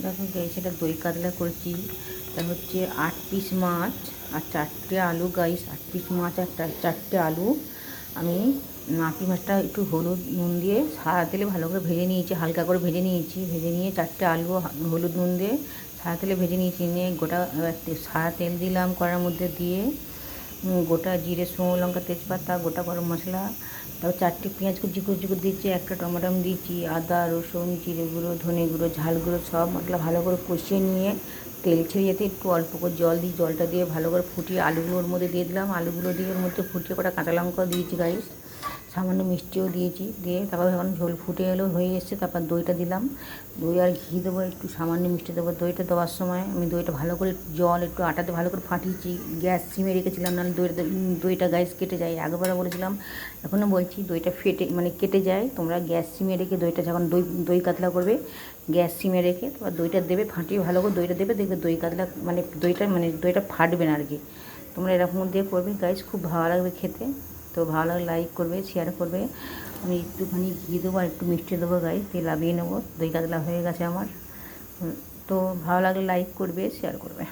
দেখো গাইস, এটা দই কাতলা করছি। এটা হচ্ছে 8 পিস মাছ আর 4টে আলু গাইস। 8 পিস মাছ আর 4টে আলু। আমি মাটি মাছটা একটু হলুদ নুন দিয়ে সাদা তেলে ভালো করে ভেজে নিয়েছি, হালকা করে ভেজে নিয়েছি। ভেজে নিয়ে 4টে আলু হলুদ নুন দিয়ে সাদা তেলে ভেজে নিয়েছি। নিয়ে গোটা সাদা তেল দিলাম কড়ার মধ্যে, দিয়ে গোটা জিরে, শুকনো লঙ্কা, তেজপাতা, গোটা গরম মশলা, তারপর 4টে পেঁয়াজ কুচি কুচি করে দিচ্ছি, একটা টমেটো দিচ্ছি, আদা রসুন জিরে গুঁড়ো ধনে গুঁড়ো ঝাল গুঁড়ো সব মশলা ভালো করে কষিয়ে নিয়ে তেল ছেড়ে যেতে একটু অল্প করে জল দিই। জলটা দিয়ে ভালো করে ফুটিয়ে আলুগুলো ওর মধ্যে দিয়ে দিলাম। আলুগুলো দিয়ে ওর মধ্যে ফুটিয়ে কটা কাঁচা লঙ্কা দিয়েছি গাইস, সামান্য মিষ্টিও দিয়েছি। দিয়ে তারপর যখন ঝোল ফুটে এলো হয়ে এসছে, তারপর দইটা দিলাম। দই আর ঘি দেবো, একটু সামান্য মিষ্টি দেবো। দইটা দেওয়ার সময় আমি দইটা ভালো করে জল একটু আটাতে ভালো করে ফাটিয়েছি, গ্যাস সিমে রেখেছিলাম, নাহলে দইটা গ্যাস কেটে যায়। আগেবারে বলেছিলাম, এখনও বলছি, দইটা কেটে যায়। তোমরা গ্যাস সিমে রেখে দইটা যখন দই কাতলা করবে, গ্যাস সিমে রেখে তারপর দইটা দেবে, ফাটিয়ে ভালো করে দইটা দেবে, দেখবে দই কাতলা দইটা ফাটবে না আর কি। তোমরা এরকম দিয়ে করবে গাইস, খুব ভালো লাগবে খেতে। তো ভালো লাগলে লাইক করবে, শেয়ার করবে। আমি একটুখানি ঘি দেবো আর একটু মিষ্টি দেবো গাইস, দিয়ে লাভিয়ে নেবো। দই কাতলা হয়ে গেছে আমার। তো ভালো লাগলে লাইক করবে, শেয়ার করবে।